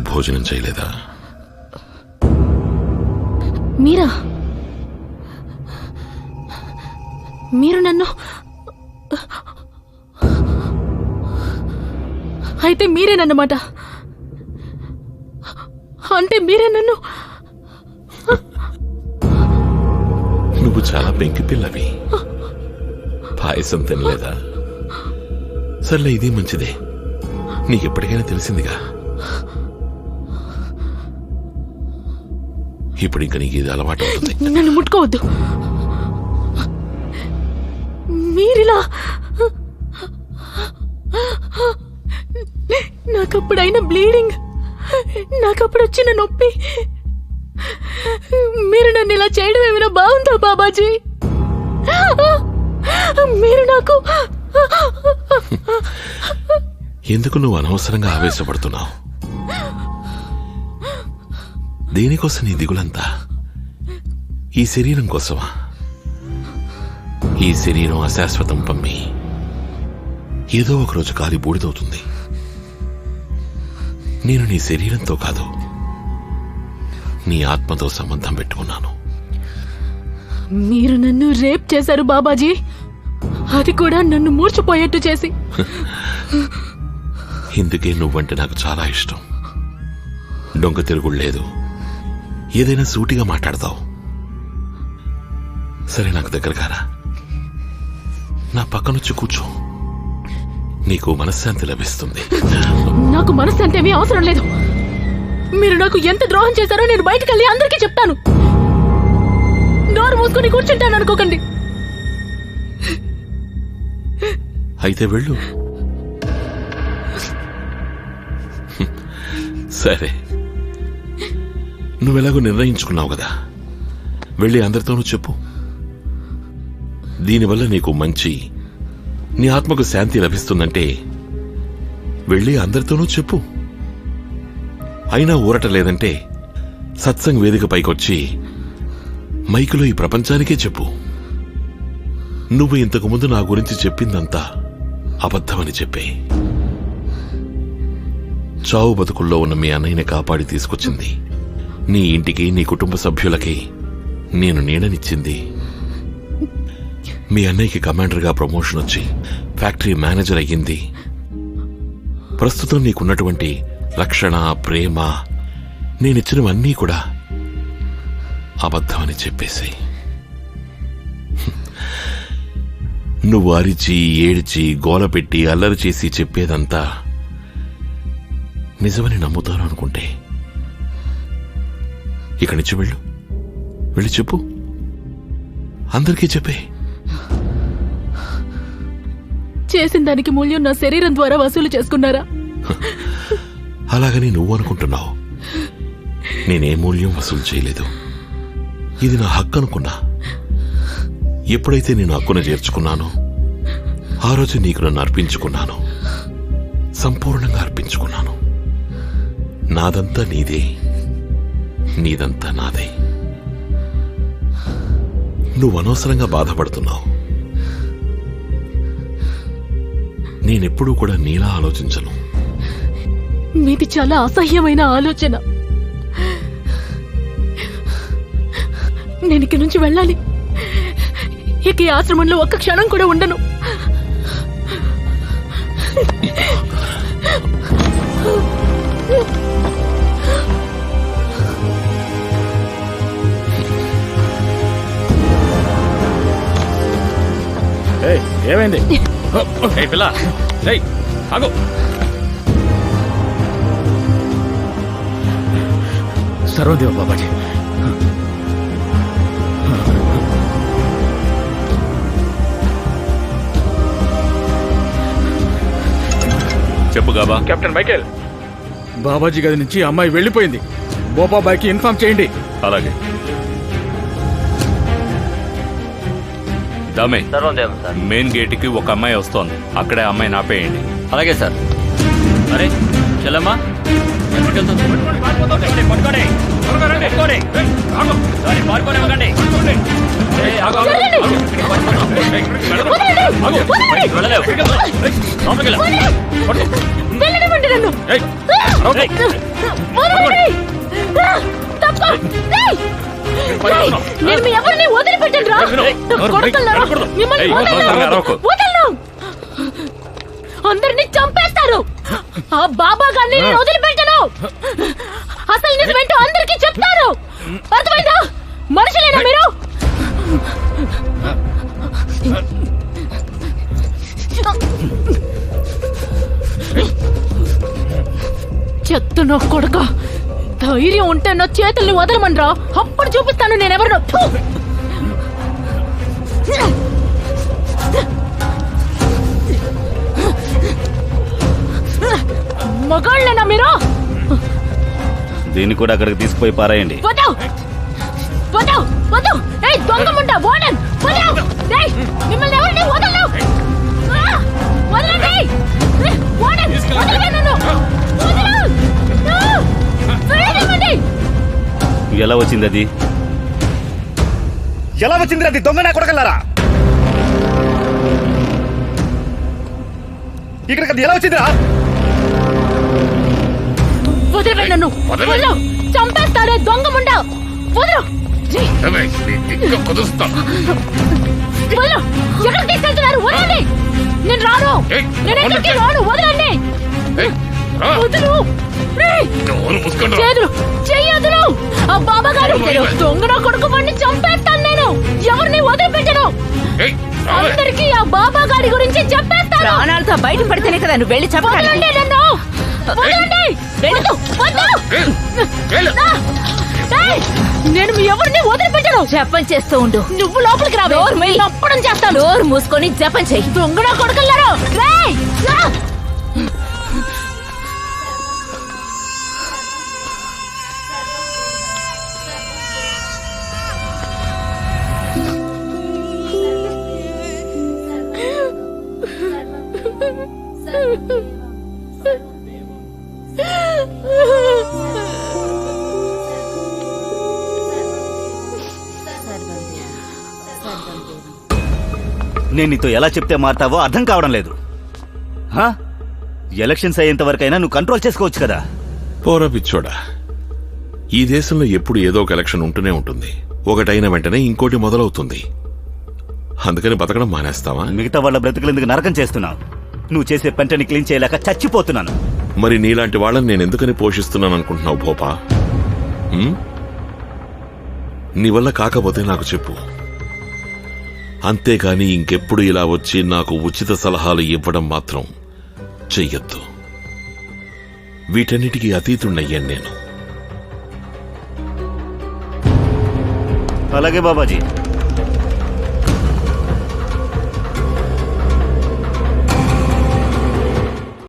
భోజనం చేయలేదా? మీరు నన్ను అయితే మీరేనన్నమాట. అంటే మీరే నన్ను. నువ్వు చాలా పెంకి పిల్లవి. పాయసం తినలేదా? సర్లే, ఇది మంచిదే. నీకెప్పటికైనా తెలిసిందిగా. ఇప్పుడు ఇంక నీకు ఇది అలవాటు అవుతుంది. నన్ను ముట్టుకోవద్దు. మీరిలా నాకప్పుడైన బ్లీడింగ్, నాకప్పుడు వచ్చిన నొప్పి, మీరు నన్ను ఇలా చేయడం ఏమైనా బాగుందా బాబాజీ? మీరు నాకు ఎందుకు నువ్వు అనవసరంగా ఆవేశపడుతున్నావు? దేనికోసం నీ దిగులంతా? ఈ శరీరం కోసమా? ఈ శరీరం అశాశ్వతం పమ్మి. ఏదో ఒకరోజు కాలి బూడిదవుతుంది. నేను నీ శరీరంతో కాదు, నీ ఆత్మతో సంబంధం పెట్టుకున్నాను. మీరు నన్ను రేప్ చేశారు బాబాజీ, అది కూడా నన్ను మూర్చిపోయేట్టు చేసి. ఇందుకే నువ్వంటే నాకు చాలా ఇష్టం. డొంక తిరుగుడు లేదు, ఏదైనా సూటిగా మాట్లాడతావు. సరే, నాకు దగ్గరగారా, నా పక్కనొచ్చి కూర్చో. నీకు మనశ్శాంతి లభిస్తుంది. నాకు మనశ్శాంతి ఏమీ అవసరం లేదు. మీరు నాకు ఎంత ద్రోహం చేశారో నేను బయటకు వెళ్ళి అందరికీ చెప్తాను. నోరు మూసుకొని కూర్చుంటాను అనుకోకండి. అయితే వెళ్ళు. సరే, నువ్వెలాగో నిర్ణయించుకున్నావు కదా, వెళ్ళి అందరితోనూ చెప్పు. దీనివల్ల నీకు మంచి, నీ ఆత్మకు శాంతి లభిస్తుందంటే వెళ్ళి అందరితోనూ చెప్పు. అయినా ఊరట లేదంటే సత్సంగ్ వేదిక పైకొచ్చి మైకులో ఈ ప్రపంచానికే చెప్పు. నువ్వు ఇంతకుముందు నా గురించి చెప్పిందంతా అబద్ధమని చెప్పే. చావు బతుకుల్లో ఉన్న మీ అన్నయ్యని కాపాడి తీసుకొచ్చింది, నీ ఇంటికి, నీ కుటుంబ సభ్యులకి నేను నీడనిచ్చింది. మీ అన్నయ్యకి కమాండర్గా ప్రమోషన్ వచ్చి ఫ్యాక్టరీ మేనేజర్ అయ్యింది. ప్రస్తుతం నీకున్నటువంటి రక్షణ, ప్రేమ, నేనిచ్చినవన్నీ కూడా అబద్ధమని చెప్పేసి, నువ్వు అరిచి, ఏడ్చి, గోలపెట్టి, అల్లరి చేసి చెప్పేదంతా నిజమని నమ్ముతాను అనుకుంటే ఇక్కడి నుంచి వెళ్ళు. వెళ్ళి చెప్పు, అందరికీ చెప్పే. చేసిన దానికి మూల్యం నా శరీరం ద్వారా వసూలు చేసుకున్నారా? అలాగని నువ్వు అనుకుంటున్నావు. నేనే మూల్యం వసూలు చేయలేదు. ఇది నా హక్కు అనుకున్నా. ఎప్పుడైతే నేను హక్కును చేర్చుకున్నానో ఆ రోజు నీకు నన్ను అర్పించుకున్నాను. సంపూర్ణంగా అర్పించుకున్నాను. నాదంతా నీదే, నీదంతా నాదే. నువ్వు అనవసరంగా బాధపడుతున్నావు. నేనెప్పుడూ కూడా నీలా ఆలోచించను. మీది చాలా అసహ్యమైన ఆలోచన. నేను ఇక్కడి నుంచి వెళ్ళాలి. ఇక ఈ ఆశ్రమంలో ఒక్క క్షణం కూడా ఉండను. ఏమైంది పిల్ల? ఆగు. సర్వదేవ బాబాజీ, చెప్పు గాబా. కెప్టెన్ మైకేల్, బాబాజీ గది నుంచి అమ్మాయి వెళ్ళిపోయింది. బోపాబాయికి ఇన్ఫార్మ్ చేయండి. అలాగే. దమే, మెయిన్ గేట్ కి ఒక అమ్మాయి వస్తోంది. అక్కడే అమ్మాయి నాపేయండి. అలాగే సార్. అరే చెల్లమ్మా, వెళ్ళనివ్వండి నన్ను. ఏయ్, అరవకు. వదలండి! తప్పుకో! రేయ్! రేయ్! నేను మీ ఎవరిని వదిలిపెట్టనురా! కొడుకులారా! మిమ్మల్ని వదలను! వదలను! అందరినీ చంపేస్తారు. ఆ బాబా గారిని నేను వదిలిపెట్టను. అసలు నిజమేంటో అందరికీ చెప్తారు. అర్థమైందా? మనుషులేనా మీరు? చెప్తున్నా కొడుక, ధైర్యం ఉంటే నా చేతుల్ని వదలమనరా, అప్పుడు చూపిస్తాను నేనెవరినో. మగాళ్ళేనా మీరు? దీన్ని కూడా అక్కడికి తీసుకుపోయి పారాయండి. వద్దు వద్దు వద్దు! ఏయ్ దొంగముండ వాడన్! వదలు! ఏయ్ మిమ్మల్ని ఎవరిని వదలను! వదలండి! వాడన్ వదలండి నన్ను! వదలు! వదలండి! ఎలా వచ్చింది అది? ఎలా వచ్చింది అది? దొంగ నా కొడకల్లారా! ఇక్కడికి అది ఎలా వచ్చిందిరా? వదలండి నన్ను! వదలు! చంపేస్తారే దొంగముండ! వదలు! వదలు! ఎక్కడికి తీసుకెళ్తున్నారు? వదలండి! నేను రాను! నేను ఎక్కడికి రాను! వదలండి! వదలు! చేతులు చెయ్యదులు! ఆ బాబా గారు దొంగ కొడుకు వాడిని చంపేస్తాను నేను! ఎవరిని వదిలిపెట్టను! అందరికీ ఆ బాబా గారి గురించి చెప్పేస్తాను! ప్రాణాలతో బయట పడితేనే కదా నువ్వు వెళ్ళి వదలండి నన్ను! వదలండి! వద్దు! ఏయ్! నేను మీ ఎవరిని వదిలిపెట్టను! జపం చేస్తూ ఉండు. నువ్వు లోపలికి రావు! అప్పడం చేస్తాను! డోర్ మూసుకొని జపం చెయ్యి. దొంగ కొడుకులారా! రేయ్! రా! నేను నీతో ఎలా చెప్తే మారుతావో అర్థం కావడం లేదు. ఎలక్షన్స్ అయ్యేంత వరకైనా నువ్వు కంట్రోల్ చేసుకోవచ్చు కదా. పోరా పిచ్చోడా, ఈ దేశంలో ఎప్పుడు ఏదో ఒక ఎలక్షన్ ఉంటూనే ఉంటుంది. ఒకటైన వెంటనే ఇంకోటి మొదలవుతుంది. అందుకని బతకడం మానేస్తావా? మిగతా వాళ్ళ బ్రతుకులెందుకు నరకం చేస్తున్నావు? నువ్వు చేసే పంటని క్లీన్ చేయలేక చచ్చిపోతున్నాను. మరి నీలాంటి వాళ్ళని నేను ఎందుకని పోషిస్తున్నాను అనుకుంటున్నావు భోపా? నీ వల్ల కాకపోతే నాకు చెప్పు. అంతేకాని ఇంకెప్పుడు ఇలా వచ్చి నాకు ఉచిత సలహాలు ఇవ్వడం మాత్రం చెయ్యొద్దు. వీటన్నిటికీ అతీతున్నయ్యాను నేను. అలాగే బాబాజీ.